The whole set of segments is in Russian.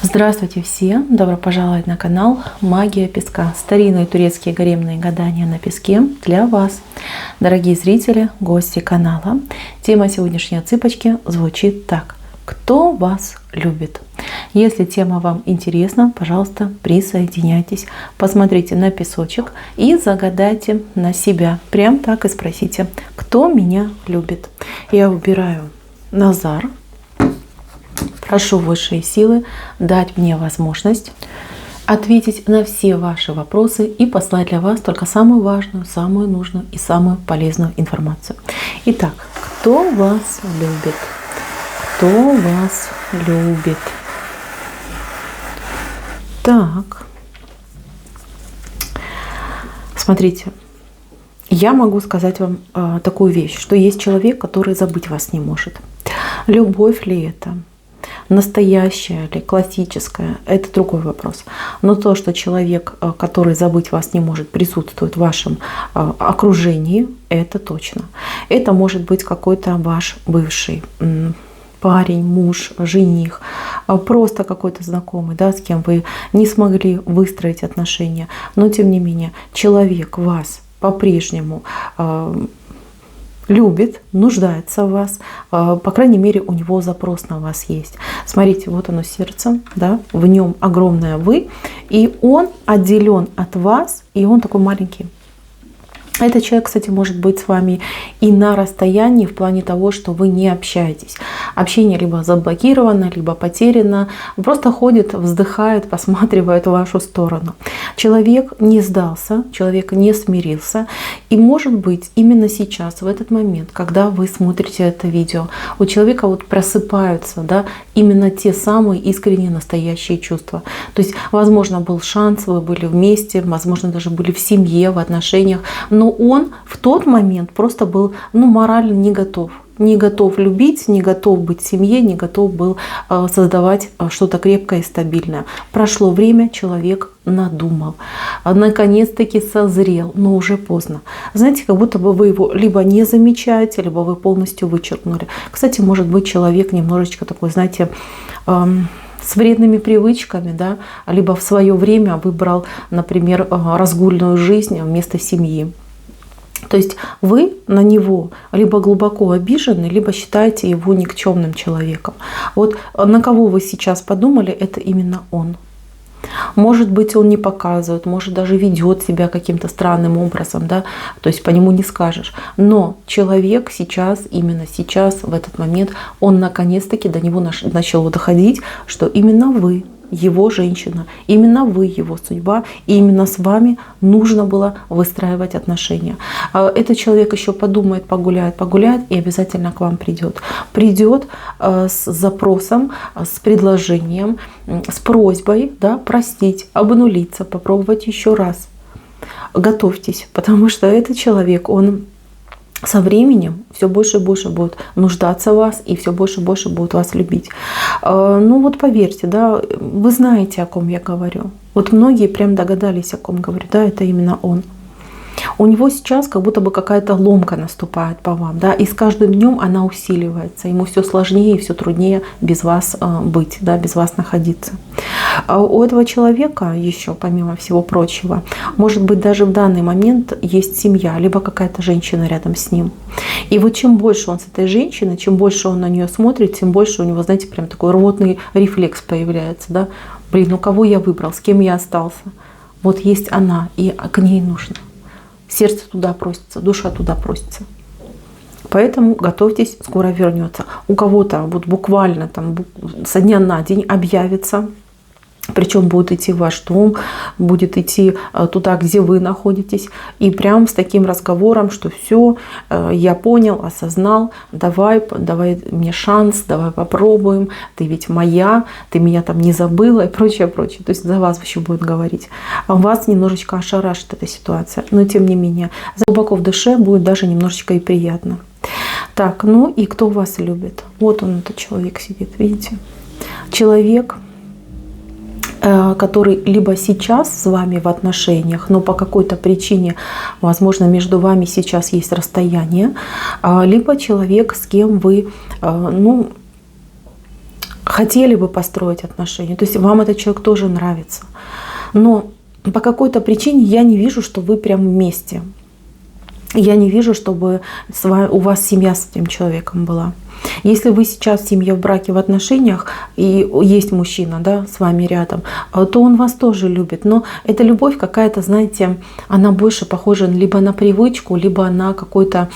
Здравствуйте все! Добро пожаловать на канал Магия Песка. Старинные турецкие гаремные гадания на песке для вас. Дорогие зрители, гости канала. Тема сегодняшней цыпочки звучит так. Кто вас любит? Если тема вам интересна, пожалуйста, присоединяйтесь. Посмотрите на песочек и загадайте на себя. Прям так и спросите, кто меня любит? Я выбираю Назар. Прошу высшие силы дать мне возможность ответить на все ваши вопросы и послать для вас только самую важную, самую нужную и самую полезную информацию. Итак, кто вас любит? Кто вас любит? Так, смотрите, я могу сказать вам такую вещь, что есть человек, который забыть вас не может. Любовь ли это? Настоящая ли, классическая, это другой вопрос. Но то, что человек, который забыть вас не может, присутствует в вашем окружении, это точно. Это может быть какой-то ваш бывший парень, муж, жених, просто какой-то знакомый, да, с кем вы не смогли выстроить отношения. Но тем не менее, человек вас по-прежнему любит, нуждается в вас, по крайней мере, у него запрос на вас есть. Смотрите, вот оно сердце, да, в нем огромное вы, и он отделен от вас, и он такой маленький. Этот человек, кстати, может быть с вами и на расстоянии в плане того, что вы не общаетесь. Общение либо заблокировано, либо потеряно. Просто ходит, вздыхает, посматривает в вашу сторону. Человек не сдался, человек не смирился. И может быть именно сейчас, в этот момент, когда вы смотрите это видео, у человека вот просыпаются, да, именно те самые искренние настоящие чувства. То есть, возможно, был шанс, вы были вместе, возможно, даже были в семье, в отношениях, но он в тот момент просто был морально не готов. Не готов любить, не готов быть в семье, не готов был создавать что-то крепкое и стабильное. Прошло время, человек надумал. Наконец-таки созрел, но уже поздно. Знаете, как будто бы вы его либо не замечаете, либо вы полностью вычеркнули. Кстати, может быть, человек немножечко такой, знаете, с вредными привычками, да, либо в свое время выбрал, например, разгульную жизнь вместо семьи. То есть вы на него либо глубоко обижены, либо считаете его никчемным человеком. Вот на кого вы сейчас подумали, это именно он. Может быть, он не показывает, может даже ведет себя каким-то странным образом, да, то есть по нему не скажешь. Но человек сейчас, именно сейчас, в этот момент, он наконец-таки до него начал доходить, что именно вы его женщина, именно вы его судьба, и именно с вами нужно было выстраивать отношения. Этот человек еще подумает, погуляет и обязательно к вам придет. Придет с запросом, с предложением, с просьбой, да, простить, обнулиться, попробовать еще раз. Готовьтесь, потому что этот человек, он со временем все больше и больше будет нуждаться в вас и все больше и больше будет вас любить. Ну вот поверьте, да, вы знаете, о ком я говорю. Вот многие прям догадались, о ком говорю. Да, это именно он. У него сейчас как будто бы какая-то ломка наступает по вам, да, и с каждым днем она усиливается. Ему все сложнее и все труднее без вас быть, да, без вас находиться. А у этого человека еще, помимо всего прочего, может быть, даже в данный момент есть семья, либо какая-то женщина рядом с ним. И вот чем больше он с этой женщиной, чем больше он на нее смотрит, тем больше у него, знаете, прям такой рвотный рефлекс появляется, да. Блин, ну кого я выбрал, с кем я остался? Вот есть она, и к ней нужно. Сердце туда просится, душа туда просится. Поэтому готовьтесь, скоро вернется. У кого-то вот буквально там со дня на день объявится. Причем будет идти в ваш дом, будет идти туда, где вы находитесь. И прям с таким разговором, что все, я понял, осознал, давай мне шанс, давай попробуем, ты ведь моя, ты меня там не забыла и прочее, прочее. То есть за вас еще будет говорить. А вас немножечко ошарашит эта ситуация. Но тем не менее, глубоко в душе будет даже немножечко и приятно. Так, ну и кто вас любит? Вот он, этот человек сидит, видите? Человек, который либо сейчас с вами в отношениях, но по какой-то причине, возможно, между вами сейчас есть расстояние, либо человек, с кем вы, хотели бы построить отношения, то есть вам этот человек тоже нравится, но по какой-то причине я не вижу, что вы прям вместе. Я не вижу, чтобы у вас семья с этим человеком была. Если вы сейчас в семье, в браке, в отношениях, и есть мужчина, да, с вами рядом, то он вас тоже любит. Но эта любовь какая-то, знаете, она больше похожа либо на привычку, либо на какой-то,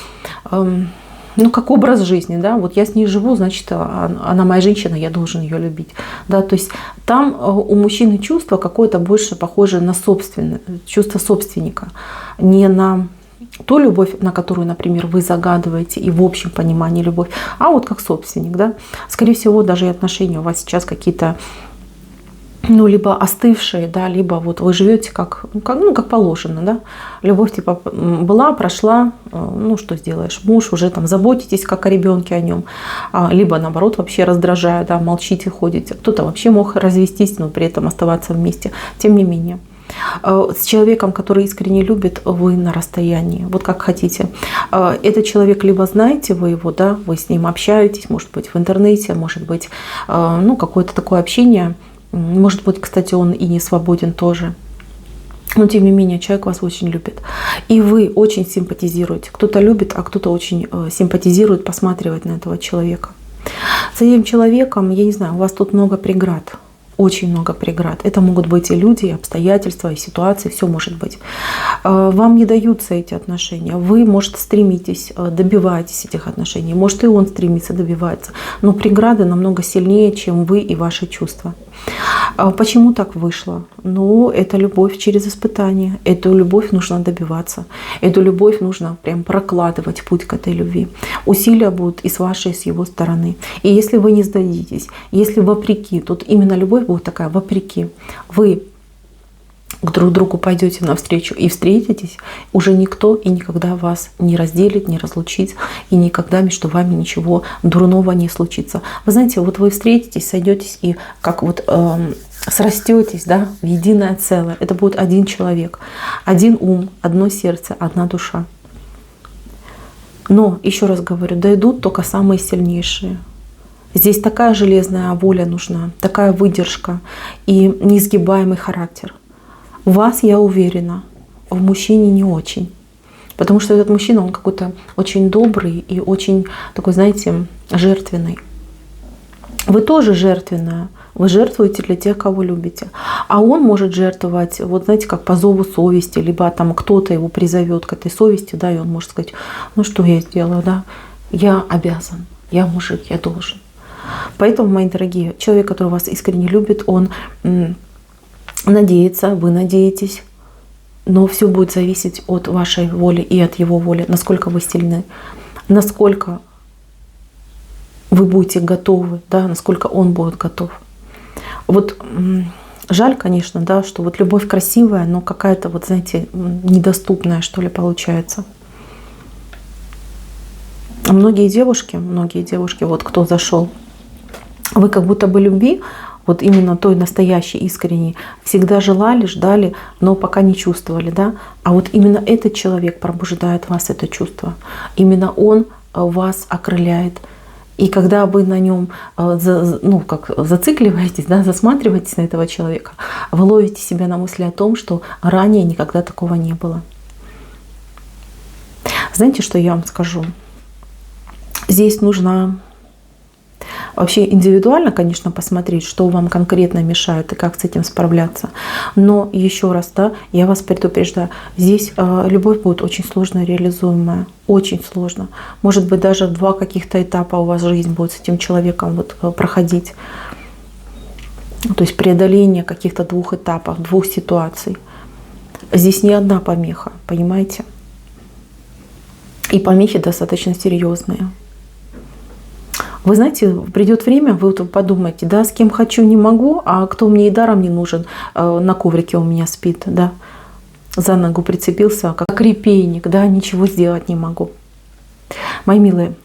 ну, как образ жизни, да, вот я с ней живу, значит, она моя женщина, я должен ее любить, да, то есть там у мужчины чувство какое-то больше похоже на собственное, чувство собственника, не на ту любовь, на которую, например, вы загадываете, и в общем понимании любовь, а вот как собственник, да, скорее всего, даже и отношения у вас сейчас какие-то, ну, либо остывшие, да, либо вот вы живете как положено, да. Любовь типа была, прошла, ну, что сделаешь, муж, уже там заботитесь как о ребенке о нем, либо наоборот вообще раздражая, да, молчите, ходите. Кто-то вообще мог развестись, но при этом оставаться вместе. Тем не менее, с человеком, который искренне любит, вы на расстоянии, вот как хотите. Этот человек, либо знаете вы его, да, вы с ним общаетесь, может быть, в интернете, может быть, ну, какое-то такое общение. Может быть, кстати, он и не свободен тоже. Но, тем не менее, человек вас очень любит. И вы очень симпатизируете. Кто-то любит, а кто-то очень симпатизирует, посматривает на этого человека. С этим человеком, я не знаю, у вас тут много преград. Очень много преград. Это могут быть и люди, и обстоятельства, и ситуации, все может быть. Вам не даются эти отношения. Вы, может, стремитесь, добиваетесь этих отношений. Может, и он стремится, добивается. Но преграды намного сильнее, чем вы и ваши чувства. Почему так вышло? Ну, это любовь через испытания. Эту любовь нужно добиваться. Эту любовь нужно прям прокладывать путь к этой любви. Усилия будут и с вашей, и с его стороны. И если вы не сдадитесь, если вопреки, тут именно любовь будет такая, вопреки, вы к друг другу пойдете навстречу и встретитесь, уже никто и никогда вас не разделит, не разлучит, и никогда между вами ничего дурного не случится. Вы знаете, вот вы встретитесь, сойдетесь и как вот срастетесь, да, в единое целое. Это будет один человек, один ум, одно сердце, одна душа. Но, еще раз говорю, дойдут только самые сильнейшие. Здесь такая железная воля нужна, такая выдержка и неизгибаемый характер. В вас, я уверена, в мужчине не очень. Потому что этот мужчина, он какой-то очень добрый и очень такой, знаете, жертвенный. Вы тоже жертвенная. Вы жертвуете для тех, кого любите. А он может жертвовать, вот знаете, как по зову совести, либо там кто-то его призовет к этой совести, да, и он может сказать, ну что я сделаю, да, я обязан, я мужик, я должен. Поэтому, мои дорогие, человек, который вас искренне любит, он надеется, вы надеетесь, но все будет зависеть от вашей воли и от его воли, насколько вы сильны, насколько вы будете готовы, да, насколько он будет готов. Вот жаль, конечно, да, что вот любовь красивая, но какая-то, вот знаете, недоступная, что ли, получается. Многие девушки, вот кто зашел, вы как будто бы любви, вот именно той настоящей, искренней, всегда желали, ждали, но пока не чувствовали, да. А вот именно этот человек пробуждает в вас это чувство. Именно он вас окрыляет. И когда вы на нем, ну, как зацикливаетесь, да, засматриваетесь на этого человека, вы ловите себя на мысли о том, что ранее никогда такого не было. Знаете, что я вам скажу? Здесь нужно вообще индивидуально, конечно, посмотреть, что вам конкретно мешает и как с этим справляться. Но еще раз, да, я вас предупреждаю, здесь любовь будет очень сложно реализуемая, очень сложно. Может быть, даже 2 каких-то этапа у вас жизнь будет с этим человеком вот проходить. То есть преодоление каких-то 2 этапов, 2 ситуаций. Здесь не одна помеха, понимаете? И помехи достаточно серьезные. Вы знаете, придет время, вы вот подумаете, да, с кем хочу, не могу, а кто мне и даром не нужен, на коврике у меня спит, да, за ногу прицепился, как репейник, да, ничего сделать не могу. Мои милые,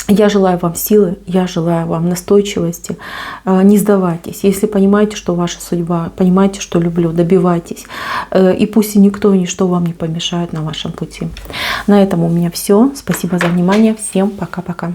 я желаю вам силы, я желаю вам настойчивости, не сдавайтесь. Если понимаете, что ваша судьба, понимаете, что люблю, добивайтесь. И пусть и никто и ничто вам не помешает на вашем пути. На этом у меня все. Спасибо за внимание. Всем пока-пока.